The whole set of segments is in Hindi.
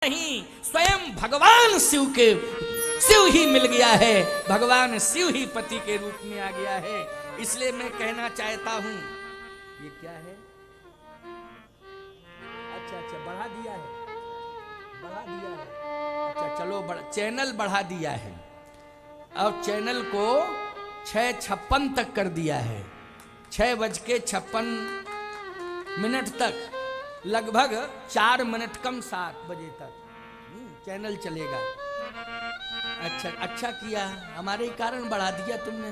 नहीं, स्वयं भगवान शिव ही मिल गया है, भगवान शिव ही पति के रूप में आ गया है। इसलिए मैं कहना चाहता हूं, ये क्या है? अच्छा बढ़ा दिया है, अच्छा चलो चैनल बढ़ा दिया है और चैनल को 6:56 तक कर दिया है, 6:56 तक, लगभग 4 मिनट कम 7 बजे तक चैनल चलेगा। अच्छा किया, हमारे कारण बढ़ा दिया तुमने,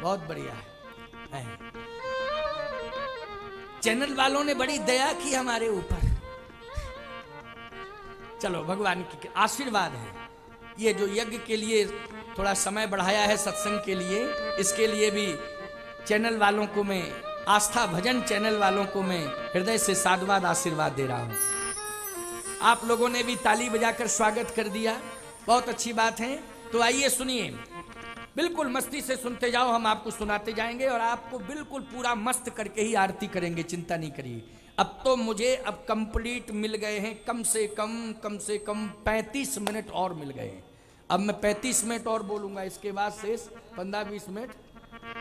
बहुत बढ़िया है। चैनल वालों ने बड़ी दया की हमारे ऊपर। चलो भगवान की आशीर्वाद है। ये जो यज्ञ के लिए थोड़ा समय बढ़ाया है सत्संग के लिए, इसके लिए भी चैनल वालों को मैं, आस्था भजन चैनल वालों को मैं हृदय से साधुवाद आशीर्वाद दे रहा हूं। आप लोगों ने भी ताली बजाकर स्वागत कर दिया, बहुत अच्छी बात है। तो आइए सुनिए, बिल्कुल मस्ती से सुनते जाओ, हम आपको सुनाते जाएंगे और आपको बिल्कुल पूरा मस्त करके ही आरती करेंगे, चिंता नहीं करिए। अब तो मुझे अब कंप्लीट मिल गए हैं, कम से कम 35 मिनट और मिल गए हैं। अब मैं 35 मिनट और बोलूंगा, इसके बाद शेष 15-20 मिनट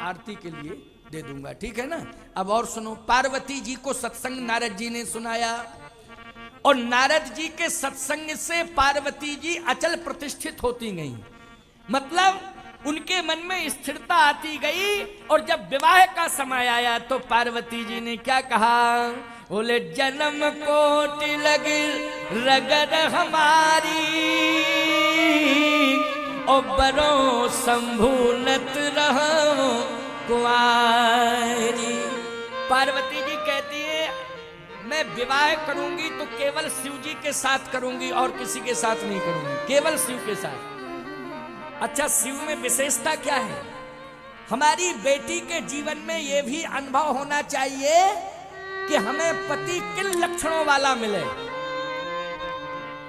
आरती के लिए दे दूंगा, ठीक है ना। अब और सुनो, पार्वती जी को सत्संग नारद जी ने सुनाया और नारद जी के सत्संग से पार्वती जी अचल प्रतिष्ठित होती गई, मतलब उनके मन में स्थिरता आती गई। और जब विवाह का समय आया तो पार्वती जी ने क्या कहा? बोले जन्म कोटि लगी रगड़ हमारी और बरो संभूलत रहो कुंवारी। पार्वती जी कहती है मैं विवाह करूंगी तो केवल शिव जी के साथ करूंगी और किसी के साथ नहीं करूंगी, केवल शिव के साथ। अच्छा, शिव में विशेषता क्या है? हमारी बेटी के जीवन में यह भी अनुभव होना चाहिए कि हमें पति किन लक्षणों वाला मिले,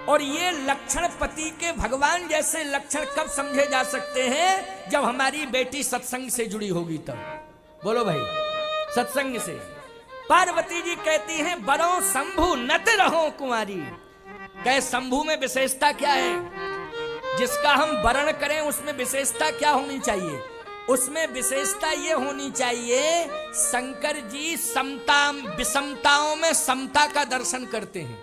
और ये लक्षण पति के भगवान जैसे लक्षण कब समझे जा सकते हैं? जब हमारी बेटी सत्संग से जुड़ी होगी तब। बोलो भाई, सत्संग से। पार्वती जी कहती हैं बरो शंभु नत रहो कुंवारी। कहे शंभु में विशेषता क्या है? जिसका हम वर्ण करें उसमें विशेषता क्या होनी चाहिए? उसमें विशेषता ये होनी चाहिए, शंकर जी समता विषमताओं में समता का दर्शन करते हैं,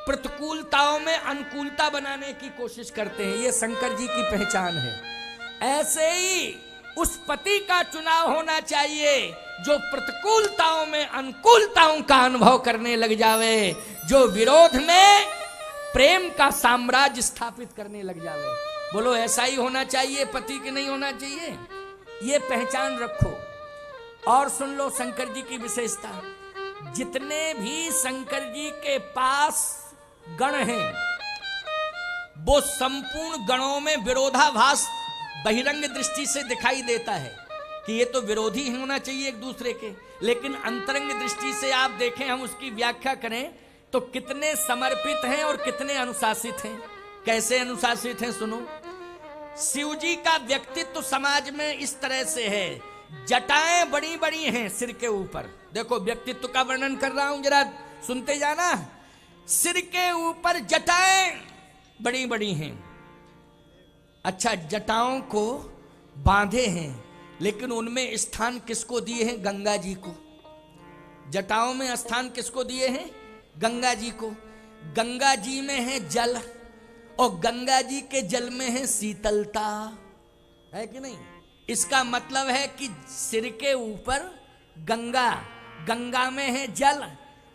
प्रतिकूलताओं में अनुकूलता बनाने की कोशिश करते हैं, ये शंकर जी की पहचान है। ऐसे ही उस पति का चुनाव होना चाहिए जो प्रतिकूलताओं में अनुकूलताओं का अनुभव करने लग जावे, जो विरोध में प्रेम का साम्राज्य स्थापित करने लग जावे। बोलो ऐसा ही होना चाहिए, पति के नहीं होना चाहिए, ये पहचान रखो। और सुन लो शंकर जी की विशेषता, जितने भी शंकर जी के पास गण हैं वो संपूर्ण गणों में विरोधाभास बहिरंग दृष्टि से दिखाई देता है कि ये तो विरोधी होना चाहिए एक दूसरे के, लेकिन अंतरंग दृष्टि से आप देखें, हम उसकी व्याख्या करें तो कितने समर्पित हैं और कितने अनुशासित हैं। कैसे अनुशासित हैं सुनो। शिव जी का व्यक्तित्व समाज में इस तरह से है, जटाएं बड़ी बड़ी हैं सिर के ऊपर। देखो व्यक्तित्व का वर्णन कर रहा हूं, जरा सुनते जाना। सिर के ऊपर जटाएं बड़ी बड़ी हैं। अच्छा, जटाओं को बांधे हैं, लेकिन उनमें स्थान किसको दिए हैं? गंगा जी को। जटाओं में स्थान किसको दिए हैं? गंगा जी को। गंगा जी में है जल और गंगा जी के जल में है शीतलता, है कि नहीं? इसका मतलब है कि सिर के ऊपर गंगा, गंगा में है जल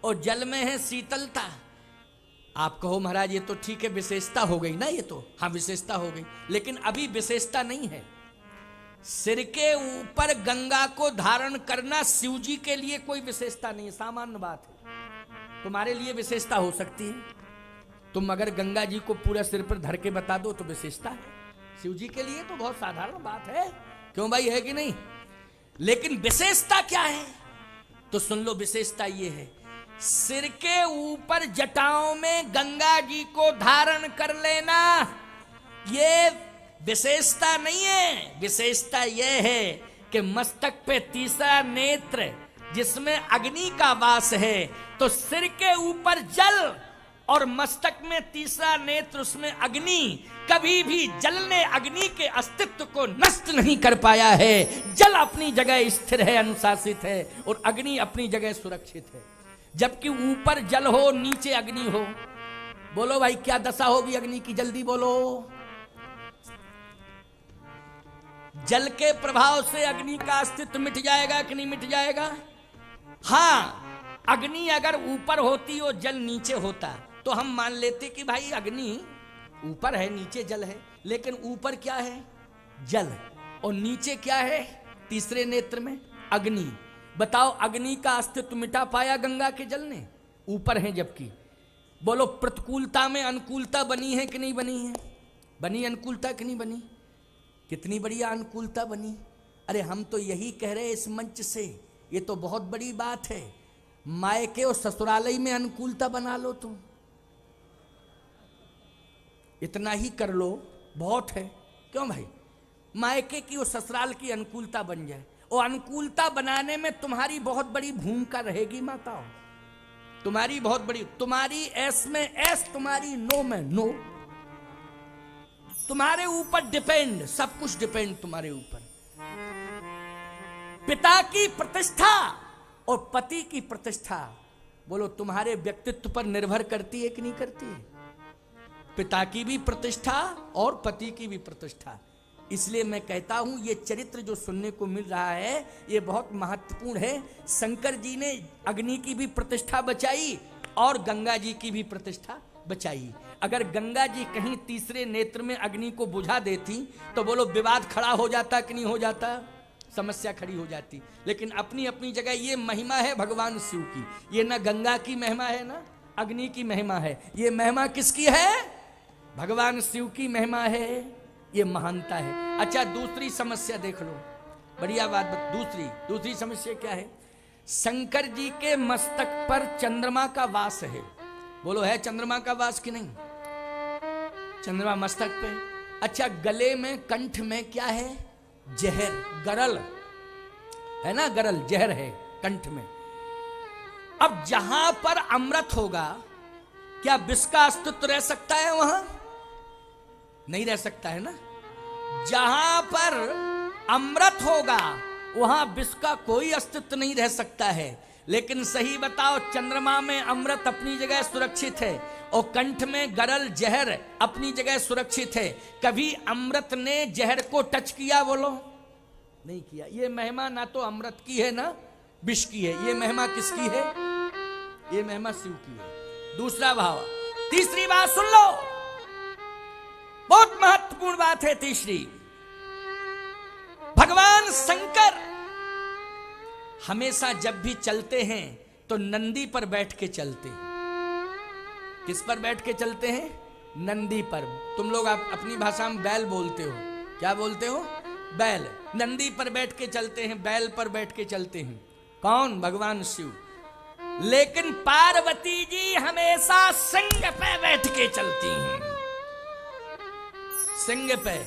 और जल में है शीतलता। आप कहो महाराज ये तो ठीक है, विशेषता हो गई ना, ये तो हाँ विशेषता हो गई, लेकिन अभी विशेषता नहीं है। सिर के ऊपर गंगा को धारण करना शिव जी के लिए कोई विशेषता नहीं है, सामान्य बात है। तुम्हारे लिए विशेषता हो सकती है, तुम अगर गंगा जी को पूरा सिर पर धर के बता दो तो विशेषता है। शिव जी के लिए तो बहुत साधारण बात है, क्यों भाई, है कि नहीं? लेकिन विशेषता क्या है? तो सुन लो, विशेषता ये है, सिर के ऊपर जटाओं में गंगा जी को धारण कर लेना ये विशेषता नहीं है। विशेषता यह है कि मस्तक पे तीसरा नेत्र जिसमें अग्नि का वास है, तो सिर के ऊपर जल और मस्तक में तीसरा नेत्र, उसमें अग्नि। कभी भी जल ने अग्नि के अस्तित्व को नष्ट नहीं कर पाया है। जल अपनी जगह स्थिर है, अनुशासित है, और अग्नि अपनी जगह सुरक्षित है। जबकि ऊपर जल हो, नीचे अग्नि हो, बोलो भाई क्या दशा होगी अग्नि की, जल्दी बोलो। जल के प्रभाव से अग्नि का अस्तित्व मिट जाएगा कि नहीं मिट जाएगा? हाँ, अग्नि अगर ऊपर होती और जल नीचे होता तो हम मान लेते कि भाई अग्नि ऊपर है, नीचे जल है। लेकिन ऊपर क्या है? जल, और नीचे क्या है? तीसरे नेत्र में अग्नि। बताओ, अग्नि का अस्तित्व मिटा पाया गंगा के जल ने? ऊपर है जबकि। बोलो, प्रतिकूलता में अनुकूलता बनी है कि नहीं बनी है? बनी अनुकूलता कि नहीं बनी? कितनी बढ़िया अनुकूलता बनी। अरे हम तो यही कह रहे हैं इस मंच से, ये तो बहुत बड़ी बात है। मायके और ससुरालय में अनुकूलता बना लो तुम, इतना ही कर लो, बहुत है। क्यों भाई? मायके की और ससुराल की अनुकूलता बन जाए, और अनुकूलता बनाने में तुम्हारी बहुत बड़ी भूमिका रहेगी माताओं, तुम्हारी बहुत बड़ी। तुम्हारी एस में एस, तुम्हारी नो में नो, तुम्हारे ऊपर डिपेंड, सब कुछ डिपेंड तुम्हारे ऊपर। पिता की प्रतिष्ठा और पति की प्रतिष्ठा, बोलो तुम्हारे व्यक्तित्व पर निर्भर करती है कि नहीं करती है? पिता की भी प्रतिष्ठा और पति की भी प्रतिष्ठा। इसलिए मैं कहता हूं ये चरित्र जो सुनने को मिल रहा है ये बहुत महत्वपूर्ण है। शंकर जी ने अग्नि की भी प्रतिष्ठा बचाई और गंगा जी की भी प्रतिष्ठा बचाई। अगर गंगा जी कहीं तीसरे नेत्र में अग्नि को बुझा देती तो बोलो विवाद खड़ा हो जाता कि नहीं हो जाता? समस्या खड़ी हो जाती। लेकिन अपनी अपनी जगह ये महिमा है भगवान शिव की। ये ना गंगा की महिमा है ना अग्नि की महिमा है, ये महिमा किसकी है? भगवान शिव की महिमा है, ये महानता है। अच्छा, दूसरी समस्या देख लो, बढ़िया बात। दूसरी समस्या क्या है? शंकर जी के मस्तक पर चंद्रमा का वास है। बोलो, है चंद्रमा का वास कि नहीं? चंद्रमा मस्तक पे। अच्छा, गले में, कंठ में क्या है? जहर, गरल है ना, गरल जहर है कंठ में। अब जहां पर अमृत होगा, क्या विष का अस्तित्व रह सकता है? वहां नहीं रह सकता है ना। जहां पर अमृत होगा वहां विष का कोई अस्तित्व नहीं रह सकता है। लेकिन सही बताओ, चंद्रमा में अमृत अपनी जगह सुरक्षित है और कंठ में गरल जहर अपनी जगह सुरक्षित है। कभी अमृत ने जहर को टच किया? बोलो, नहीं किया। ये महिमा ना तो अमृत की है ना विष की है, ये महिमा किसकी है? ये महिमा शिव की है। दूसरा भाव। तीसरी बात सुन लो, बहुत महत्वपूर्ण बात है तीसरी। भगवान शंकर हमेशा जब भी चलते हैं तो नंदी पर बैठ के चलते हैं। किस पर बैठ के चलते हैं? नंदी पर। तुम लोग अपनी भाषा में बैल बोलते हो, क्या बोलते हो? बैल। नंदी पर बैठ के चलते हैं, बैल पर बैठ के चलते हैं। कौन? भगवान शिव। लेकिन पार्वती जी हमेशा सिंह पे बैठ के चलती हैं, सिंह पे।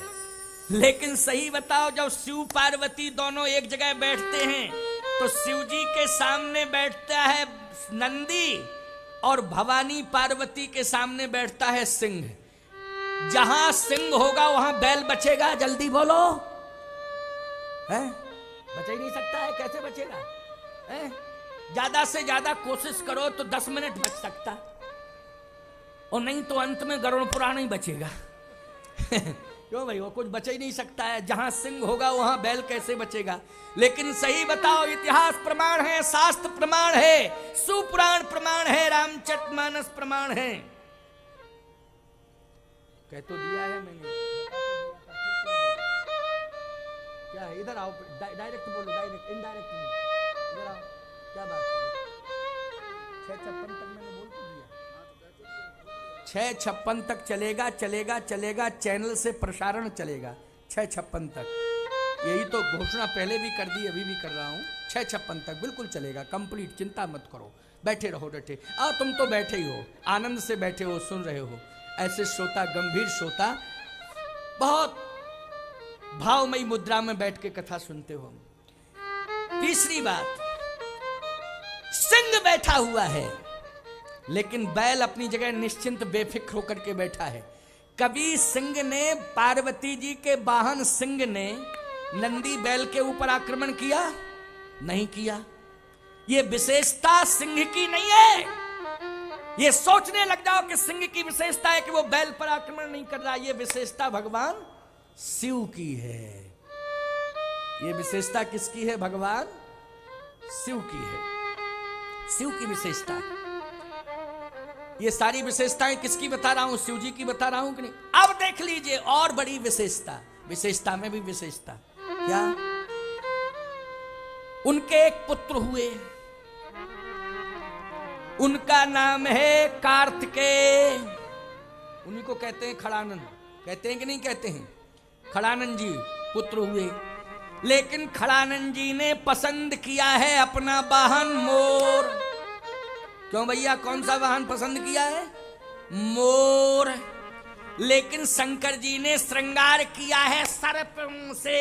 लेकिन सही बताओ, जब शिव पार्वती दोनों एक जगह बैठते हैं तो शिव जी के सामने बैठता है नंदी और भवानी पार्वती के सामने बैठता है सिंह। जहां सिंह होगा वहां बैल बचेगा? जल्दी बोलो, है? बच ही नहीं सकता है। कैसे बचेगा? है? ज्यादा से ज्यादा कोशिश करो तो 10 मिनट बच सकता, और नहीं तो अंत में गरुड़ पुराण ही बचेगा। क्यों भाई? वो कुछ बच ही नहीं सकता है। जहां सिंह होगा वहां बैल कैसे बचेगा? लेकिन सही बताओ, इतिहास प्रमाण है, शास्त्र प्रमाण है, सुपुराण प्रमाण है, रामचरितमानस प्रमाण है। कह तो दिया है मैंने, क्या है? इधर आओ, डायरेक्ट बोलो, डायरेक्ट, इनडायरेक्ट नहीं। इधर आओ, क्या बात है? 656 तक मैंने बोल तो दिया। 656 तक चलेगा, चलेगा, चलेगा। चैनल से प्रसारण चलेगा 656 तक। यही तो घोषणा पहले भी कर दी, अभी भी कर रहा हूँ। 656 तक बिल्कुल चलेगा, कंप्लीट। चिंता मत करो, बैठे रहो, डटे। आओ, तुम तो बैठे ही हो, आनंद से बैठे हो, सुन रहे हो। ऐसे श्रोता, गंभीर श्रोता, बहुत भावमयी मुद्रा में बैठ के कथा सुनते हो। तीसरी बात, सिंह बैठा हुआ है लेकिन बैल अपनी जगह निश्चिंत बेफिक्र होकर के बैठा है। कभी सिंह ने, पार्वती जी के वाहन सिंह ने नंदी बैल के ऊपर आक्रमण किया? नहीं किया। ये विशेषता सिंह की नहीं है। ये सोचने लग जाओ कि सिंह की विशेषता है कि वो बैल पर आक्रमण नहीं कर रहा। ये विशेषता भगवान शिव की है। ये विशेषता किसकी है? भगवान शिव की है। शिव की विशेषता। ये सारी विशेषताएं किसकी बता रहा हूं? शिव जी की बता रहा हूं कि नहीं? अब देख लीजिए और बड़ी विशेषता। विशेषता में भी विशेषता क्या? उनके एक पुत्र हुए, उनका नाम है कार्तिकेय। उन्हीं को कहते हैं खड़ानंद। कहते हैं कि नहीं कहते हैं? खड़ानंद जी पुत्र हुए, लेकिन खड़ानंद जी ने पसंद किया है अपना वाहन मोर। क्यों भैया, कौन सा वाहन पसंद किया है? मोर। लेकिन शंकर जी ने श्रृंगार किया है सर्पों से।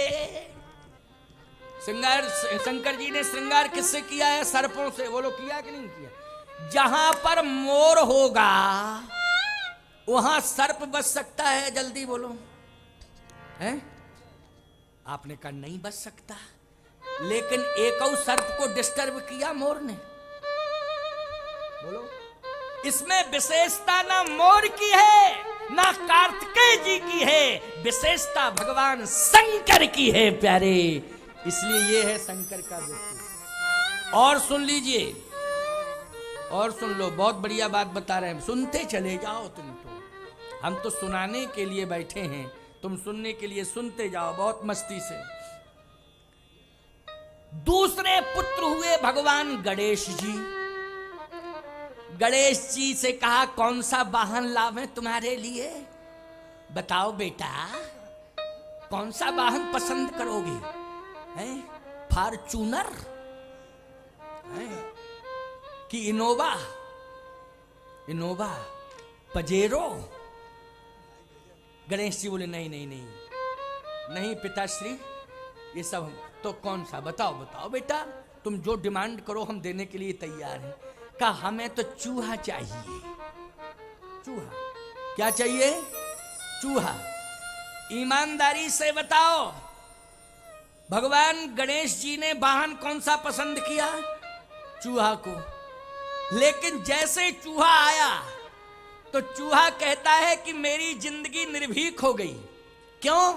शंकर जी ने श्रृंगार किससे किया है? सर्पों से। बोलो किया कि नहीं किया? जहां पर मोर होगा वहां सर्प बच सकता है? जल्दी बोलो। है? आपने कहा नहीं बच सकता, लेकिन एक और सर्प को डिस्टर्ब किया मोर ने। बोलो। इसमें विशेषता ना मोर की है ना कार्तिकेय जी की है, विशेषता भगवान शंकर की है प्यारे। इसलिए ये है शंकर का विष्णु। और सुन लीजिए, और सुन लो, बहुत बढ़िया बात बता रहे हैं। सुनते चले जाओ। तुम तो, हम तो सुनाने के लिए बैठे हैं, तुम सुनने के लिए सुनते जाओ बहुत मस्ती से। दूसरे पुत्र हुए भगवान गणेश जी। गणेश जी से कहा कौन सा वाहन लावें तुम्हारे लिए? बताओ बेटा, कौन सा वाहन पसंद करोगे? हैं? फॉर्च्यूनर कि Innova? Innova, Pajero? Ganesh ji बोले नहीं नहीं नहीं नहीं पिताश्री, ये सब तो कौन सा? बताओ बताओ बेटा, तुम जो डिमांड करो हम देने के लिए तैयार हैं। कहा हमें तो चूहा चाहिए। चूहा? क्या चाहिए? चूहा। ईमानदारी से बताओ, भगवान गणेश जी ने वाहन कौन सा पसंद किया? चूहा को। लेकिन जैसे चूहा आया तो चूहा कहता है कि मेरी जिंदगी निर्भीक हो गई। क्यों?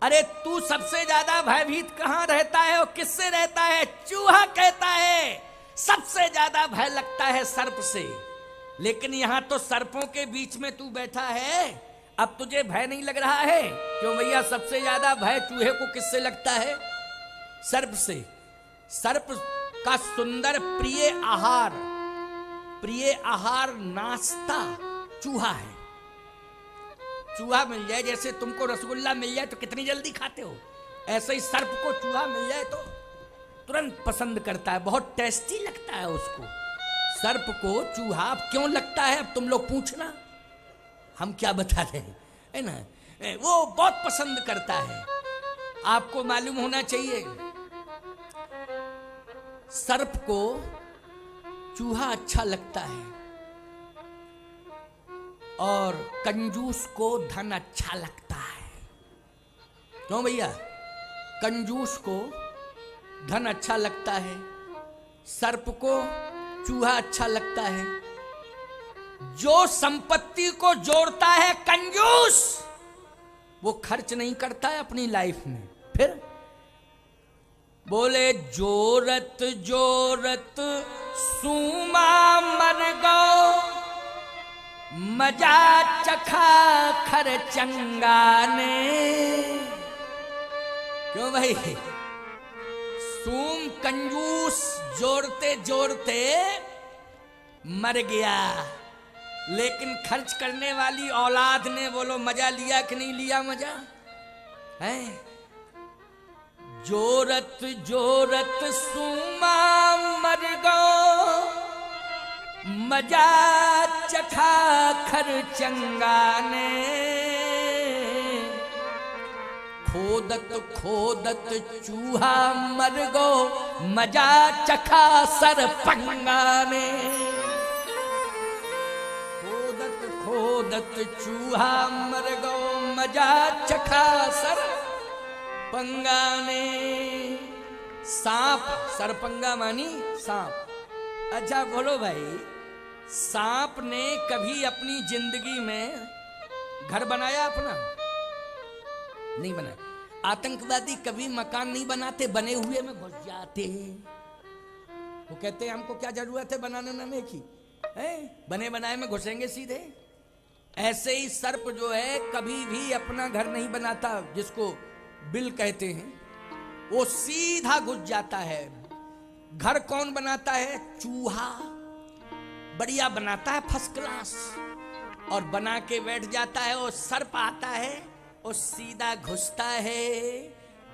अरे तू सबसे ज्यादा भयभीत कहां रहता है और किससे रहता है? चूहा कहता है सबसे ज्यादा भय लगता है सर्प से। लेकिन यहां तो सर्पों के बीच में तू बैठा है, अब तुझे भय नहीं लग रहा है? क्यों भैया, सबसे ज्यादा भय चूहे को किससे लगता है? सर्प से। सर्प का सुंदर प्रिय आहार नाश्ता चूहा है। चूहा मिल जाए, जैसे तुमको रसगुल्ला मिल जाए तो कितनी जल्दी खाते हो, ऐसे ही सर्प को चूहा मिल जाए तो तुरंत पसंद करता है, बहुत टेस्टी लगता है उसको। सर्प को चूहा क्यों लगता है, अब तुम लोग पूछना, हम क्या बता रहे हैं, है ना? वो बहुत पसंद करता है। आपको मालूम होना चाहिए, सर्प को चूहा अच्छा लगता है और कंजूस को धन अच्छा लगता है। क्यों भैया? कंजूस को धन अच्छा लगता है, सर्प को चूहा अच्छा लगता है। जो संपत्ति को जोड़ता है कंजूस, वो खर्च नहीं करता है अपनी लाइफ में। फिर बोले जोरत जोरत सूमा मर गो, मजा चखा खरचंगा ने। क्यों भाई? सूम कंजूस जोड़ते जोड़ते मर गया, लेकिन खर्च करने वाली औलाद ने बोलो मजा लिया कि नहीं लिया? मजा है। जोरत जोरत सूमा मर गो, मजा चखा खरचंगा ने। खोदत खोदत चूहा मर गो, मजा चखा सरपंगा ने। खोदत चूहा मर गो मजा चखा सर पंगा ने। सांप, सरपंगा मानी सांप। अच्छा बोलो भाई, सांप ने कभी अपनी जिंदगी में घर बनाया अपना? नहीं बनाया। आतंकवादी कभी मकान नहीं बनाते, बने हुए में घुस जाते। वो कहते हैं हमको क्या जरूरत है बनाने बनाने की, है बने बनाए में घुसेंगे सीधे। ऐसे ही सर्प जो है कभी भी अपना घर नहीं बनाता, जिसको बिल कहते हैं, वो सीधा घुस जाता है। घर कौन बनाता है? चूहा बढ़िया बनाता है, फर्स्ट क्लास, और बना के बैठ जाता है। और सर्प आता है और सीधा घुसता है,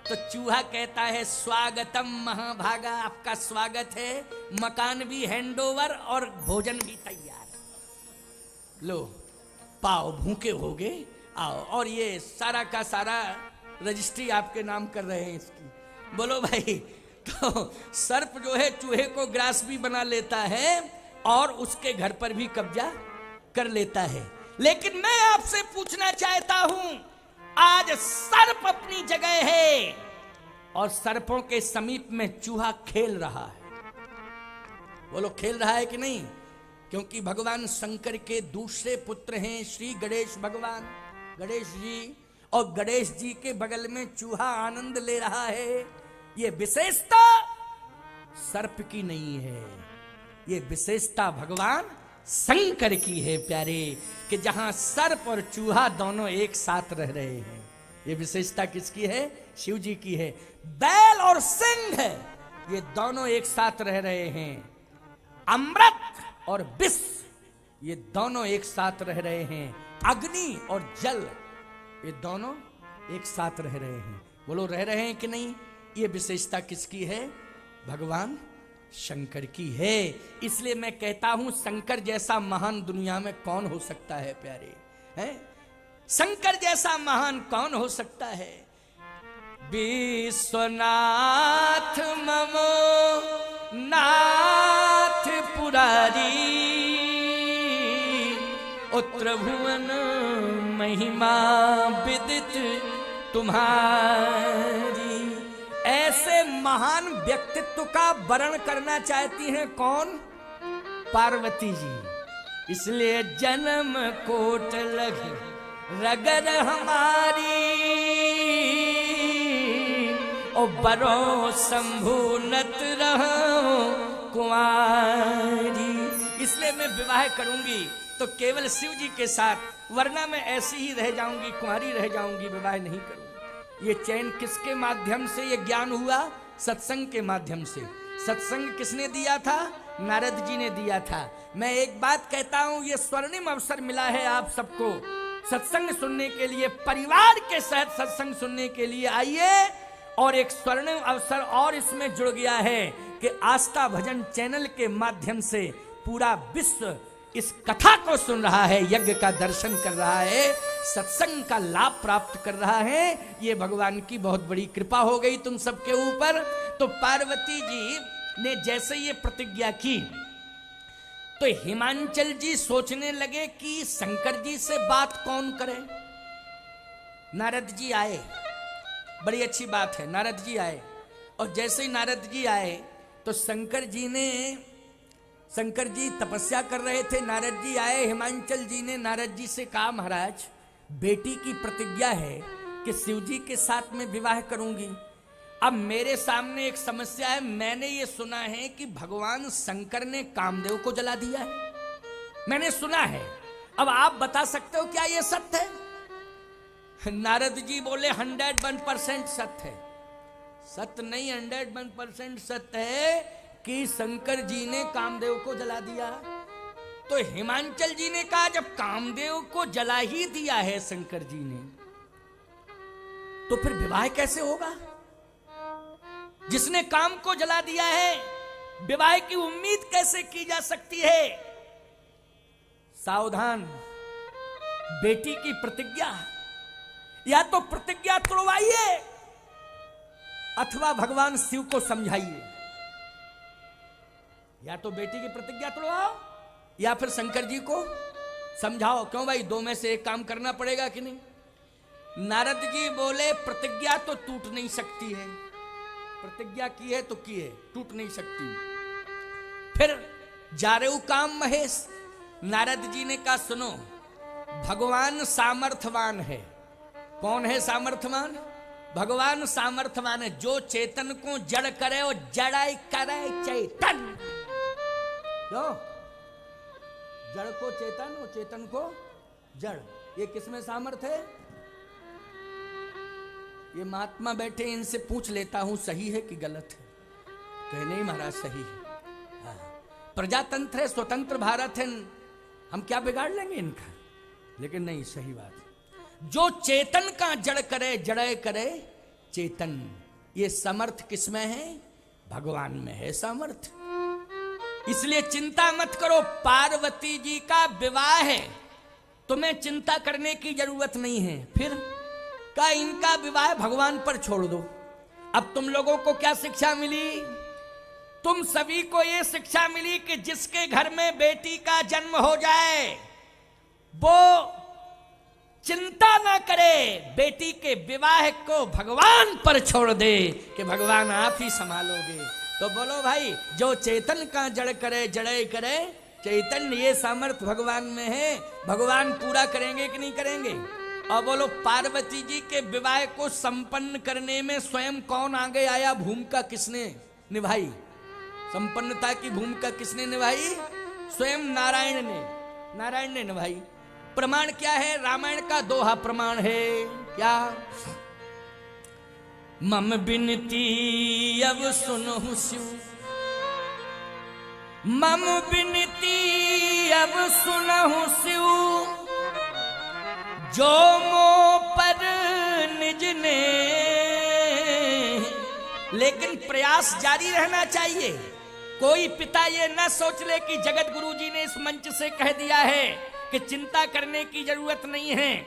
तो चूहा कहता है स्वागतम महाभागा, आपका स्वागत है, मकान भी हैंडओवर और भोजन भी तैयार, लो पाओ, भूखे होगे आओ। और ये सारा का सारा रजिस्ट्री आपके नाम कर रहे हैं इसकी। बोलो भाई, तो सर्प जो है चूहे को ग्रास भी बना लेता है और उसके घर पर भी कब्जा कर लेता है। लेकिन मैं आपसे पूछना चाहता हूं, आज सर्प अपनी जगह है और सर्पों के समीप में चूहा खेल रहा है। बोलो खेल रहा है कि नहीं? क्योंकि भगवान शंकर के दूसरे पुत्र हैं श्री गणेश भगवान, गणेश जी, और गणेश जी के बगल में चूहा आनंद ले रहा है। ये विशेषता सर्प की नहीं है, ये विशेषता भगवान शंकर की है प्यारे, कि जहां सर्प और चूहा दोनों एक साथ रह रहे हैं। ये विशेषता किसकी है? शिव जी की है। बैल और सिंह ये दोनों एक साथ रह रहे हैं। अमृत और विष ये दोनों एक साथ रह रहे हैं। अग्नि और जल ये दोनों एक साथ रह रहे हैं। बोलो रह रहे हैं कि नहीं? ये विशेषता किसकी है? भगवान शंकर की है। इसलिए मैं कहता हूं शंकर जैसा महान दुनिया में कौन हो सकता है प्यारे, हैं? शंकर जैसा महान कौन हो सकता है? विश्वनाथ ममो नाथ पुरारी, उत्तर भुवन महिमा विदित तुम्हारी। ऐसे महान व्यक्तित्व का वर्ण करना चाहती हैं कौन? पार्वती जी। इसलिए जन्म कोट लग रगर हमारी, ओ बरो शंभु नत रहो कुंवारी। इसलिए मैं विवाह करूंगी तो केवल शिव जी के साथ, वरना मैं ऐसी ही रह जाऊंगी, कुंवारी रह जाऊंगी, विवाह नहीं करूंगी। ये चैन किसके माध्यम से ये ज्ञान हुआ? सत्संग के माध्यम से। सत्संग किसने दिया था? नारद जी ने दिया था। मैं एक बात कहता हूं, ये स्वर्णिम अवसर मिला है आप सबको सत्संग सुनने के लिए, परिवार के साथ सत्संग सुनने के लिए आइए। और एक स्वर्णिम अवसर और इसमें जुड़ गया है कि आस्था भजन चैनल के माध्यम से पूरा विश्व इस कथा को सुन रहा है, यज्ञ का दर्शन कर रहा है, सत्संग का लाभ प्राप्त कर रहा है। ये भगवान की बहुत बड़ी कृपा हो गई तुम सबके ऊपर। तो पार्वती जी ने जैसे ये प्रतिज्ञा की तो हिमांचल जी सोचने लगे कि शंकर जी से बात कौन करे। नारद जी आए, बड़ी अच्छी बात है, नारद जी आए। और जैसे ही नारद जी आए तो शंकर जी तपस्या कर रहे थे, नारद जी आए। हिमांचल जी ने नारद जी से कहा महाराज बेटी की प्रतिज्ञा है कि शिव जी के साथ में विवाह करूंगी। अब मेरे सामने एक समस्या है, मैंने ये सुना है कि भगवान शंकर ने कामदेव को जला दिया है, मैंने सुना है। अब आप बता सकते हो क्या ये सत्य है? नारद जी बोले 101% सत्य है। सत्य नहीं, 101% सत्य है कि शंकर जी ने कामदेव को जला दिया। तो हिमांचल जी ने कहा जब कामदेव को जला ही दिया है शंकर जी ने, तो फिर विवाह कैसे होगा? जिसने काम को जला दिया है विवाह की उम्मीद कैसे की जा सकती है? सावधान, बेटी की प्रतिज्ञा, या तो प्रतिज्ञा तोड़वाइए अथवा भगवान शिव को समझाइए। या तो बेटी की प्रतिज्ञा तोड़वाओ या फिर शंकर जी को समझाओ, क्यों भाई, दो में से एक काम करना पड़ेगा कि नहीं? नारद जी बोले प्रतिज्ञा तो टूट नहीं सकती है, प्रतिज्ञा की है तो की है, टूट नहीं सकती। फिर जा रहे हो काम महेश। नारद जी ने कहा सुनो, भगवान सामर्थवान है। कौन है सामर्थवान? भगवान सामर्थवान है। जो चेतन को जड़ करे और जड़ाई करे चेतन। लो, जड़ को चेतन और चेतन को जड़, ये किसमें सामर्थ्य है? ये महात्मा बैठे, इनसे पूछ लेता हूं सही है कि गलत है। कहे नहीं महाराज सही है। हाँ। प्रजातंत्र है, स्वतंत्र भारत है, हम क्या बिगाड़ लेंगे इनका? लेकिन नहीं, सही बात है। जो चेतन का जड़ करे जड़े करे चेतन, ये समर्थ किसमें है? भगवान में है समर्थ। इसलिए चिंता मत करो, पार्वती जी का विवाह है, तुम्हें चिंता करने की जरूरत नहीं है। फिर का इनका विवाह भगवान पर छोड़ दो। अब तुम लोगों को क्या शिक्षा मिली? तुम सभी को यह शिक्षा मिली कि जिसके घर में बेटी का जन्म हो जाए वो चिंता ना करे, बेटी के विवाह को भगवान पर छोड़ दे कि भगवान आप ही संभालोगे। तो बोलो भाई, जो चेतन का जड़ करे जड़े करे चेतन, ये सामर्थ्य भगवान में है। भगवान पूरा करेंगे कि नहीं करेंगे? और बोलो, पार्वती जी के विवाह को संपन्न करने में स्वयं कौन आगे आया? भूमिका किसने निभाई? संपन्नता की भूमिका किसने निभाई? स्वयं नारायण ने, नारायण ने निभाई। प्रमाण क्या है? रामायण का दोहा प्रमाण है। क्या? मम बिनती अब सुनहु शिव, मम बिनती अब सुनहु शिव, जो मो पर निज ने। लेकिन प्रयास जारी रहना चाहिए। कोई पिता ये न सोच ले कि जगत गुरु जी ने इस मंच से कह दिया है कि चिंता करने की जरूरत नहीं है,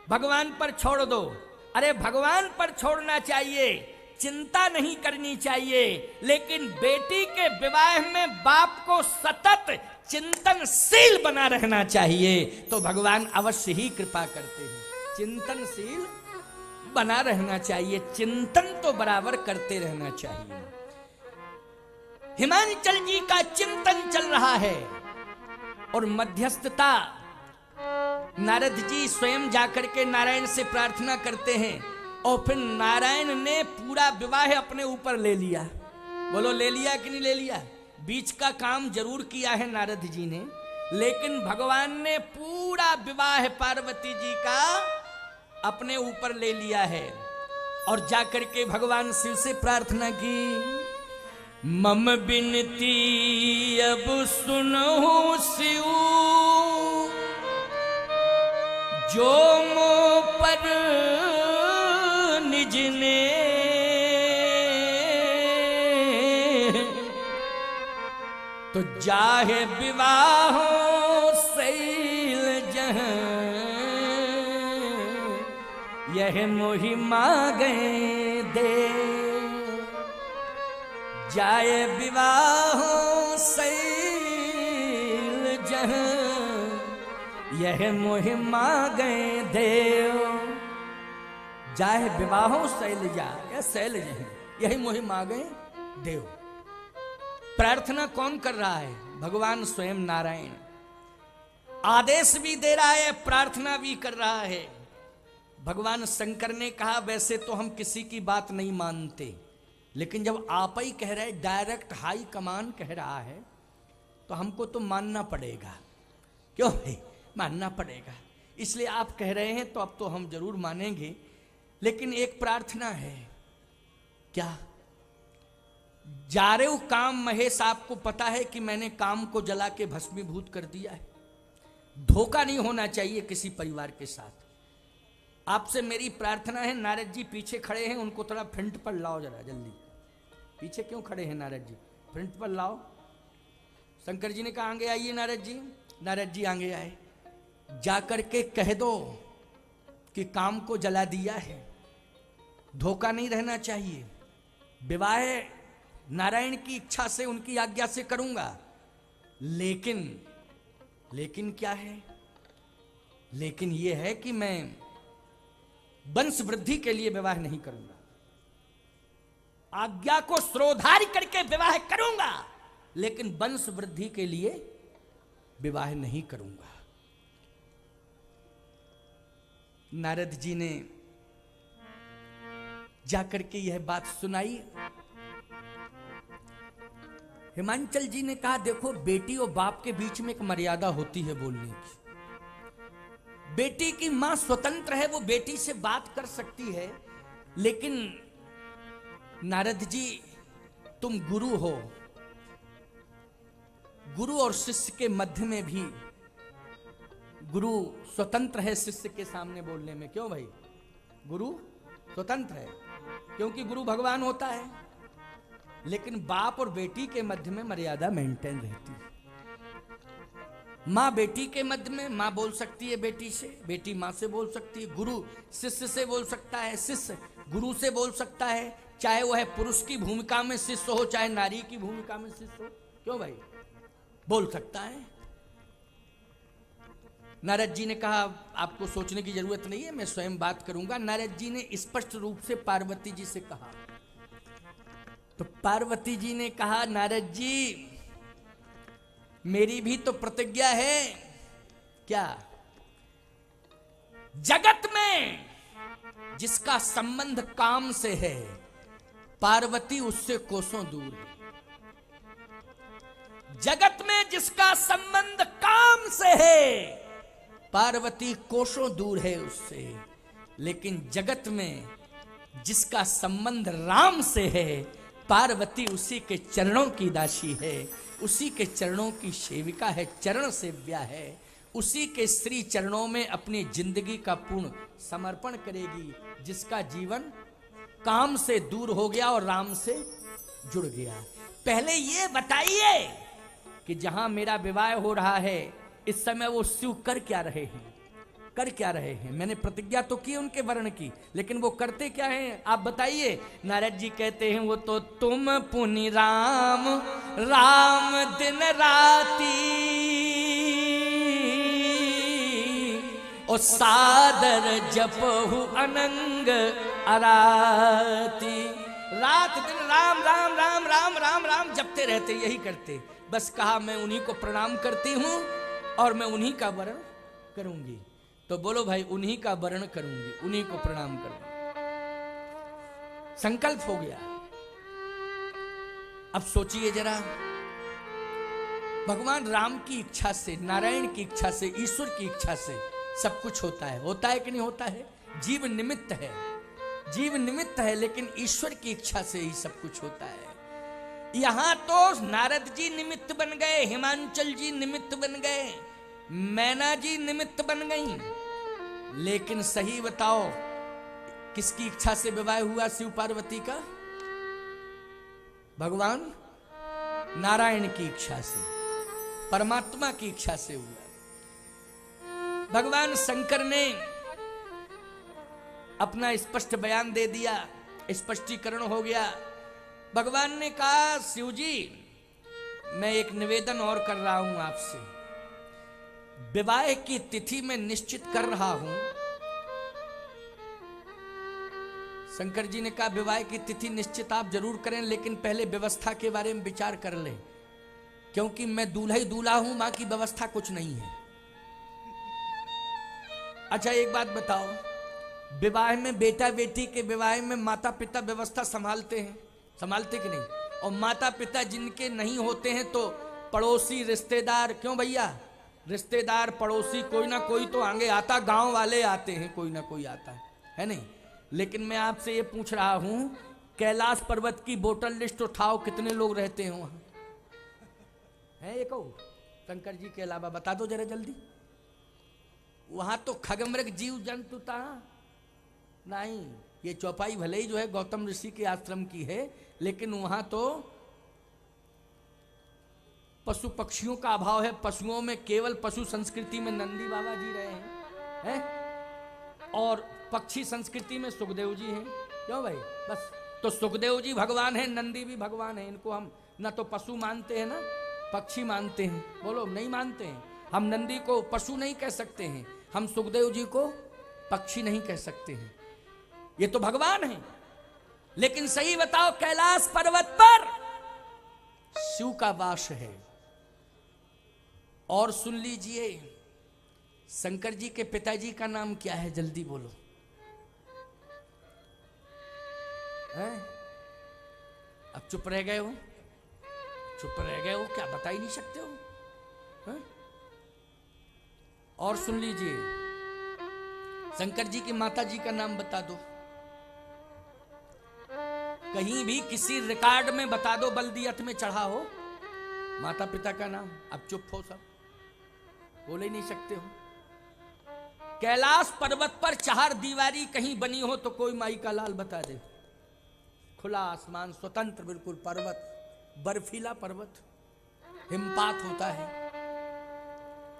भगवान पर छोड़ दो। अरे भगवान पर छोड़ना चाहिए, चिंता नहीं करनी चाहिए। लेकिन बेटी के विवाह में बाप को सतत चिंतनशील बना रहना चाहिए, तो भगवान अवश्य ही कृपा करते हैं। चिंतनशील बना रहना चाहिए, चिंतन तो बराबर करते रहना चाहिए। हिमांचल जी का चिंतन चल रहा है और मध्यस्थता नारद जी स्वयं जाकर के नारायण से प्रार्थना करते हैं और फिर नारायण ने पूरा विवाह अपने ऊपर ले लिया। बोलो, ले लिया कि नहीं ले लिया? बीच का काम जरूर किया है नारद जी ने, लेकिन भगवान ने पूरा विवाह पार्वती जी का अपने ऊपर ले लिया है। और जाकर के भगवान शिव से प्रार्थना की, मम बिनती अब सुनो शिव, जो मो पर निज ने। तो जाहे विवाह शैल जहां, यह मोहि मांगे दे। जाए विवाह शैल जहां, यह मोहि मांगे देव। जाए विवाह शैल जा, यह शैल जहां, यही मोहि मांगे देव। प्रार्थना कौन कर रहा है? भगवान स्वयं नारायण। आदेश भी दे रहा है, प्रार्थना भी कर रहा है। भगवान शंकर ने कहा, वैसे तो हम किसी की बात नहीं मानते, लेकिन जब आप ही कह रहे, डायरेक्ट हाई कमान कह रहा है, तो हमको तो मानना पड़ेगा। क्यों भाई? मानना पड़ेगा। इसलिए आप कह रहे हैं तो अब तो हम जरूर मानेंगे, लेकिन एक प्रार्थना है। क्या? जा रहे हो काम महेश, आपको पता है कि मैंने काम को जला के भस्मीभूत कर दिया है। धोखा नहीं होना चाहिए किसी परिवार के साथ। आपसे मेरी प्रार्थना है, नारद जी पीछे खड़े हैं, उनको थोड़ा फ्रंट पर लाओ जरा जल्दी। पीछे क्यों खड़े हैं नारद जी? फ्रंट पर लाओ। शंकर जी ने कहा आगे आइए नारद जी। नारद जी आगे आए। जाकर के कह दो कि काम को जला दिया है। धोखा नहीं रहना चाहिए। विवाह नारायण की इच्छा से, उनकी आज्ञा से करूंगा, लेकिन क्या है? लेकिन यह है कि मैं वंश वृद्धि के लिए विवाह नहीं करूंगा, आज्ञा को श्रोधार्य करके विवाह करूंगा, लेकिन वंश वृद्धि के लिए विवाह नहीं करूंगा। नारद जी ने जाकर के यह बात सुनाई। हिमांचल जी ने कहा, देखो बेटी और बाप के बीच में एक मर्यादा होती है बोलने की। बेटी की मां स्वतंत्र है, वो बेटी से बात कर सकती है, लेकिन नारद जी तुम गुरु हो, गुरु और शिष्य के मध्य में भी गुरु स्वतंत्र है शिष्य के सामने बोलने में। क्यों भाई? गुरु स्वतंत्र है क्योंकि गुरु भगवान होता है, लेकिन बाप और बेटी के मध्य में मर्यादा मेंटेन रहती है। माँ बेटी के मध्य में माँ बोल सकती है बेटी से, बेटी माँ से बोल सकती है, गुरु शिष्य से बोल सकता है, शिष्य गुरु से बोल सकता है, चाहे वह पुरुष की भूमिका में शिष्य हो चाहे नारी की भूमिका में शिष्य हो। क्यों भाई? बोल सकता है। नारद जी ने कहा आपको सोचने की जरूरत नहीं है, मैं स्वयं बात करूंगा। नारद जी ने स्पष्ट रूप से पार्वती जी से कहा। तो पार्वती जी ने कहा, नारद जी मेरी भी तो प्रतिज्ञा है। क्या? जगत में जिसका संबंध काम से है, पार्वती उससे कोसों दूर है। जगत में जिसका संबंध काम से है, पार्वती कोसों दूर है उससे। लेकिन जगत में जिसका संबंध राम से है, पार्वती उसी के चरणों की दासी है, उसी के चरणों की सेविका है, चरण सेव्या है, उसी के श्री चरणों में अपनी जिंदगी का पूर्ण समर्पण करेगी। जिसका जीवन काम से दूर हो गया और राम से जुड़ गया। पहले ये बताइए कि जहां मेरा विवाह हो रहा है इस समय वो शिव कर क्या रहे हैं? कर क्या रहे हैं? मैंने प्रतिज्ञा तो की उनके वर्ण की, लेकिन वो करते क्या हैं आप बताइए। नारद जी कहते हैं, वो तो तुम पुनि राम राम दिन राती, और सादर जपहु अनंग अराती। रात दिन राम राम राम राम राम राम जपते रहते, यही करते। बस कहा मैं उन्हीं को प्रणाम करती हूं और मैं उन्हीं का वर्ण करूंगी। तो बोलो भाई, उन्हीं का वर्ण करूंगी, उन्हीं को प्रणाम करूंगी। संकल्प हो गया। अब सोचिए जरा, भगवान राम की इच्छा से, नारायण की इच्छा से, ईश्वर की इच्छा से सब कुछ होता है। होता है कि नहीं होता है? जीव निमित्त है, जीव निमित्त है, लेकिन ईश्वर की इच्छा से ही सब कुछ होता है। यहां तो नारद जी निमित्त बन गए, हिमांचल जी निमित्त बन गए, मैना जी निमित्त बन गई, लेकिन सही बताओ किसकी इच्छा से विवाह हुआ शिव पार्वती का? भगवान नारायण की इच्छा से, परमात्मा की इच्छा से हुआ। भगवान शंकर ने अपना स्पष्ट बयान दे दिया, स्पष्टीकरण हो गया। भगवान ने कहा, शिव जी मैं एक निवेदन और कर रहा हूं आपसे। विवाह की तिथि मैं निश्चित कर रहा हूं। शंकर जी ने कहा, विवाह की तिथि निश्चित आप जरूर करें, लेकिन पहले व्यवस्था के बारे में विचार कर लें, क्योंकि मैं दूल्हा ही दूल्हा हूं, मां की व्यवस्था कुछ नहीं है। अच्छा एक बात बताओ, विवाह में बेटा बेटी के विवाह में माता पिता व्यवस्था संभालते हैं, संभालते कि नहीं? और माता पिता जिनके नहीं होते हैं तो पड़ोसी रिश्तेदार, क्यों भैया, रिश्तेदार पड़ोसी कोई ना कोई तो आगे आता, गांव वाले आते हैं, कोई ना कोई आता है नहीं? लेकिन मैं आपसे ये पूछ रहा हूं, कैलाश पर्वत की बोटल लिस्ट उठाओ, कितने लोग रहते हैं वहां? है एक शंकर जी के अलावा? बता दो जरा जल्दी। वहां तो खगमृग जीव जंतु था नहीं। ये चौपाई भले ही जो है गौतम ऋषि के आश्रम की है, लेकिन वहां तो पशु पक्षियों का अभाव है। पशुओं में केवल पशु संस्कृति में नंदी बाबा जी रहे हैं, और पक्षी संस्कृति में सुखदेव जी हैं। क्यों भाई? बस तो सुखदेव जी भगवान हैं, नंदी भी भगवान हैं। इनको हम ना तो पशु मानते हैं ना पक्षी मानते हैं। बोलो नहीं मानते हैं। हम नंदी को पशु नहीं कह सकते हैं, हम सुखदेव जी को पक्षी नहीं कह सकते हैं, ये तो भगवान है। लेकिन सही बताओ, कैलाश पर्वत पर शिव का वास है। और सुन लीजिए, शंकर जी के पिताजी का नाम क्या है, जल्दी बोलो है? अब चुप रह गए हो, चुप रह गए हो, क्या बता ही नहीं सकते हो है? और सुन लीजिए, शंकर जी की माता जी का नाम बता दो, कहीं भी किसी रिकॉर्ड में बता दो, बल्दियत में चढ़ा हो माता पिता का नाम। अब चुप हो सब, बोल ही नहीं सकते हो। कैलाश पर्वत पर चार दीवारी कहीं बनी हो तो कोई माई का लाल बता दे। खुला आसमान, स्वतंत्र बिल्कुल पर्वत, बर्फीला पर्वत, हिमपात होता है,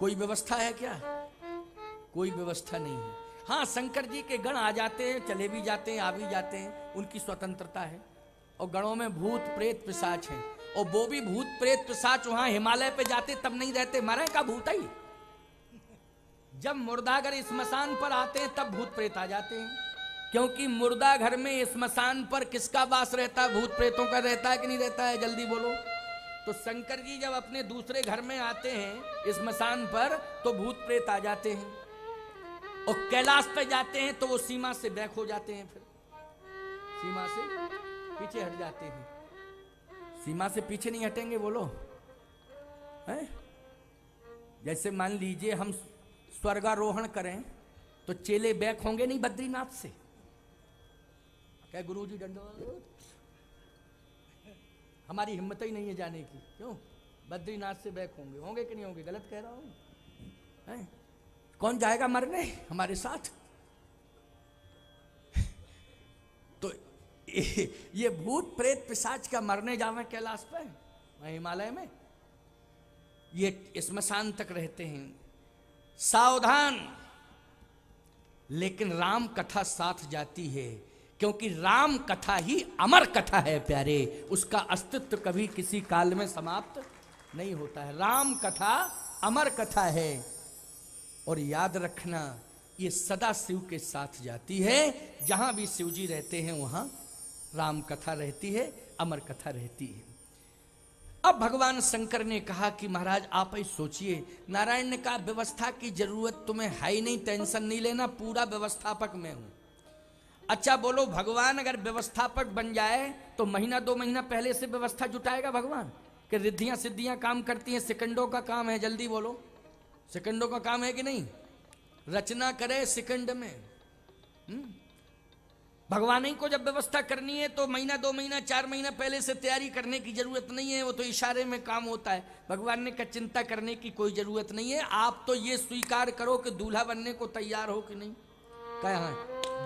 कोई व्यवस्था है क्या? कोई व्यवस्था नहीं है। हाँ, शंकर जी के गण आ जाते हैं, चले भी जाते हैं, आ भी जाते हैं, उनकी स्वतंत्रता है। और गणों में भूत प्रेत पिशाच हैं, और वो भी भूत प्रेत पिशाच वहां हिमालय पे जाते तब नहीं रहते, मरे का भूत ही। जब मुर्दागर स्मशान पर आते हैं तब भूत प्रेत आ जाते हैं, क्योंकि मुर्दा घर में स्मशान पर किसका वास रहता है? भूत प्रेतों का रहता है कि नहीं रहता है? जल्दी बोलो। तो शंकर जी जब अपने दूसरे घर में आते हैं स्मशान पर तो भूत प्रेत आ जाते हैं, और कैलाश पे जाते हैं तो वो सीमा से बैक हो जाते हैं, फिर सीमा से पीछे हट जाते हैं। सीमा से पीछे नहीं हटेंगे, बोलो है? जैसे मान लीजिए हम स्वर्गारोहण करें तो चेले बैक होंगे नहीं बद्रीनाथ से? क्या गुरुजी दंडोत, हमारी हिम्मत ही नहीं है जाने की, क्यों? बद्रीनाथ से बैक होंगे, होंगे कि नहीं होंगे? गलत कह रहा हूं? कौन जाएगा मरने हमारे साथ? तो ये भूत प्रेत पिशाच का मरने जावे कैलाश पे, हिमालय में, ये स्मशान तक रहते हैं। सावधान, लेकिन राम कथा साथ जाती है, क्योंकि राम कथा ही अमर कथा है प्यारे, उसका अस्तित्व कभी किसी काल में समाप्त नहीं होता है। राम कथा अमर कथा है, और याद रखना ये सदा शिव के साथ जाती है। जहां भी शिव जी रहते हैं वहां राम कथा रहती है, अमर कथा रहती है। अब भगवान शंकर ने कहा कि महाराज आप ही सोचिए। नारायण ने कहा व्यवस्था की जरूरत तुम्हें है ही नहीं, टेंशन नहीं लेना, पूरा व्यवस्थापक मैं हूं। अच्छा बोलो, भगवान अगर व्यवस्थापक बन जाए तो महीना 2 महीना पहले से व्यवस्था जुटाएगा भगवान? कि रिद्धियां सिद्धियां काम करती हैं, सेकंडों का काम है, जल्दी बोलो, सेकंडों का काम है कि नहीं? रचना करे सेकंड में। भगवान ही को जब व्यवस्था करनी है तो महीना 2 महीना 4 महीना पहले से तैयारी करने की जरूरत नहीं है, वो तो इशारे में काम होता है। भगवान ने कहा चिंता करने की कोई जरूरत नहीं है, आप तो ये स्वीकार करो कि दूल्हा बनने को तैयार हो कि नहीं। कहा हाँ,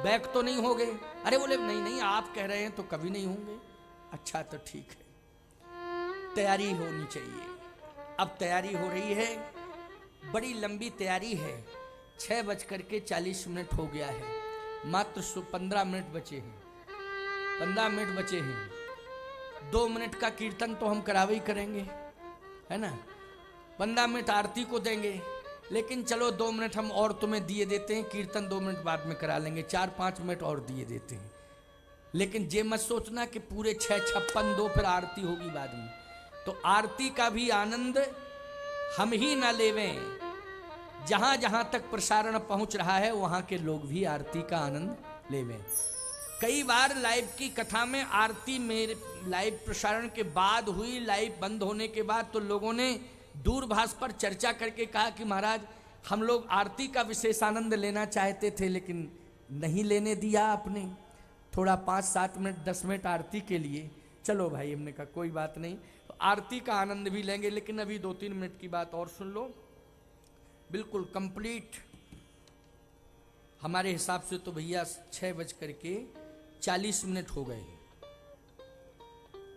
बैक तो नहीं हो गए? अरे बोले नहीं नहीं, आप कह रहे हैं तो कभी नहीं होंगे। अच्छा तो ठीक है, तैयारी होनी चाहिए। अब तैयारी हो रही है, बड़ी लंबी तैयारी है। 6:40 हो गया है, मात्र 15 मिनट बचे हैं, 15 मिनट बचे हैं। 2 मिनट का कीर्तन तो हम करावे ही करेंगे, है ना? 15 मिनट आरती को देंगे, लेकिन चलो 2 मिनट हम और तुम्हें दिए देते हैं, कीर्तन 2 मिनट बाद में करा लेंगे, 4-5 मिनट और दिए देते हैं। लेकिन ये मत सोचना कि पूरे 6:56 फिर आरती होगी बाद में। तो आरती का भी आनंद हम ही ना लेवें, जहां जहां तक प्रसारण पहुंच रहा है वहां के लोग भी आरती का आनंद लेवें। कई बार लाइव की कथा में आरती मेरे लाइव प्रसारण के बाद हुई, लाइव बंद होने के बाद तो लोगों ने दूरभाष पर चर्चा करके कहा कि महाराज हम लोग आरती का विशेष आनंद लेना चाहते थे लेकिन नहीं लेने दिया आपने, थोड़ा 5-7 मिनट 10 मिनट आरती के लिए। चलो भाई, हमने कहा कोई बात नहीं, तो आरती का आनंद भी लेंगे, लेकिन अभी 2-3 मिनट की बात और सुन लो। बिल्कुल कंप्लीट हमारे हिसाब से तो भैया 6:40 हो गए।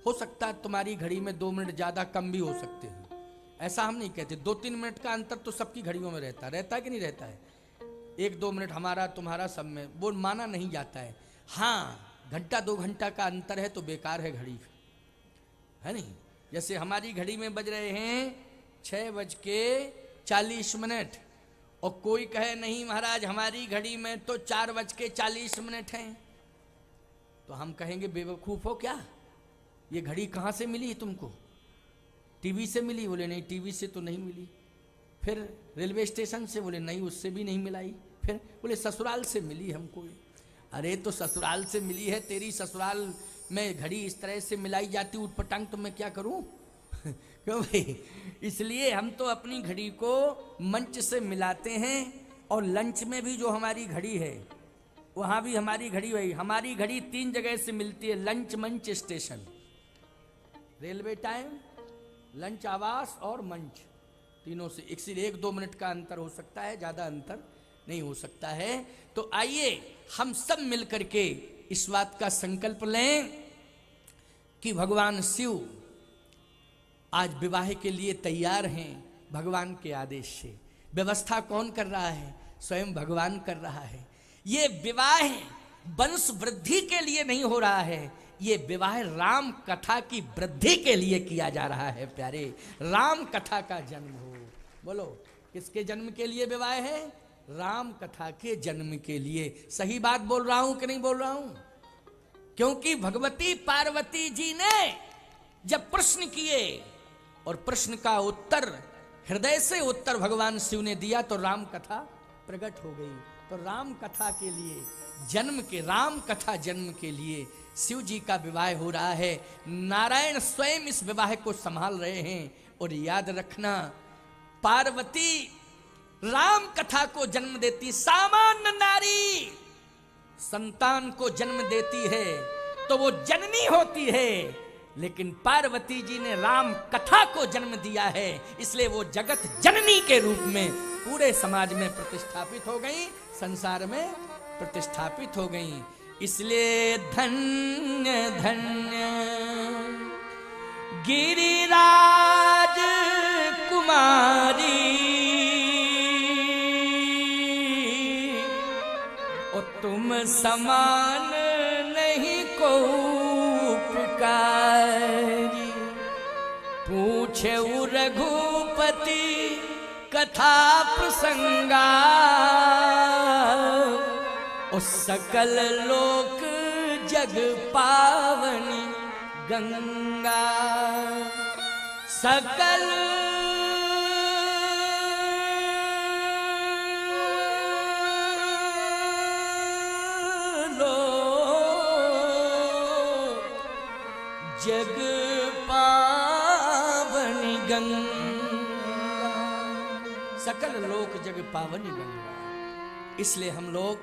हो सकता है तुम्हारी घड़ी में 2 मिनट ज्यादा कम भी हो सकते हैं, ऐसा हम नहीं कहते। 2-3 मिनट का अंतर तो सबकी घड़ियों में रहता है कि नहीं रहता है? 1-2 मिनट हमारा तुम्हारा सब में वो माना नहीं जाता है। हाँ, घंटा 2 घंटा का अंतर है तो बेकार है घड़ी, है नहीं? जैसे हमारी घड़ी में बज रहे हैं 6:40 और कोई कहे नहीं महाराज हमारी घड़ी में तो 4:40 हैं, तो हम कहेंगे बेवकूफ हो क्या, ये घड़ी कहाँ से मिली तुमको? टीवी से मिली? बोले नहीं टीवी से तो नहीं मिली। फिर रेलवे स्टेशन से? बोले नहीं उससे भी नहीं मिलाई। फिर बोले ससुराल से मिली हमको। अरे तो ससुराल से मिली है, तेरी ससुराल में घड़ी इस तरह से मिलाई जाती उटपटांग, तो मैं क्या करूं? क्यों भाई? इसलिए हम तो अपनी घड़ी को मंच से मिलाते हैं। और लंच में भी जो हमारी घड़ी है वहां भी हमारी घड़ी वही, हमारी घड़ी 3 जगह से मिलती है, लंच, मंच, स्टेशन। रेलवे टाइम, लंच आवास और मंच, तीनों से इसीलिए 1-2 मिनट का अंतर हो सकता है, ज्यादा अंतर नहीं हो सकता है। तो आइए हम सब मिलकर के इस बात का संकल्प लें कि भगवान शिव आज विवाह के लिए तैयार हैं। भगवान के आदेश से व्यवस्था कौन कर रहा है? स्वयं भगवान कर रहा है। ये विवाह वंश वृद्धि के लिए नहीं हो रहा है, ये विवाह राम कथा की वृद्धि के लिए किया जा रहा है। प्यारे, राम कथा का जन्म हो। बोलो किसके जन्म के लिए विवाह है? राम कथा के जन्म के लिए। सही बात बोल रहा हूं कि नहीं बोल रहा हूं? क्योंकि भगवती पार्वती जी ने जब प्रश्न किए और प्रश्न का उत्तर, हृदय से उत्तर भगवान शिव ने दिया, तो राम कथा प्रकट हो गई। तो राम कथा के लिए जन्म के, राम कथा जन्म के लिए शिव जी का विवाह हो रहा है। नारायण स्वयं इस विवाह को संभाल रहे हैं। और याद रखना, पार्वती राम कथा को जन्म देती, सामान्य नारी संतान को जन्म देती है तो वो जननी होती है, लेकिन पार्वती जी ने राम कथा को जन्म दिया है, इसलिए वो जगत जननी के रूप में पूरे समाज में प्रतिष्ठापित हो गई, संसार में प्रतिष्ठापित हो गई। इसलिए धन्य धन्य गिरिराज कुमारी, और तुम समान नहीं को पुकारी। पूछे रघुपति कथा प्रसंगा, उस सकल लोक जग पावनी गंगा। सकल जग पावनी गंगा, सकल लोक जग पावनी गंगा। इसलिए हम लोग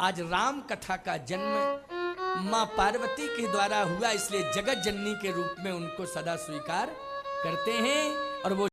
आज राम कथा का जन्म मां पार्वती के द्वारा हुआ, इसलिए जगत जननी के रूप में उनको सदा स्वीकार करते हैं। और वो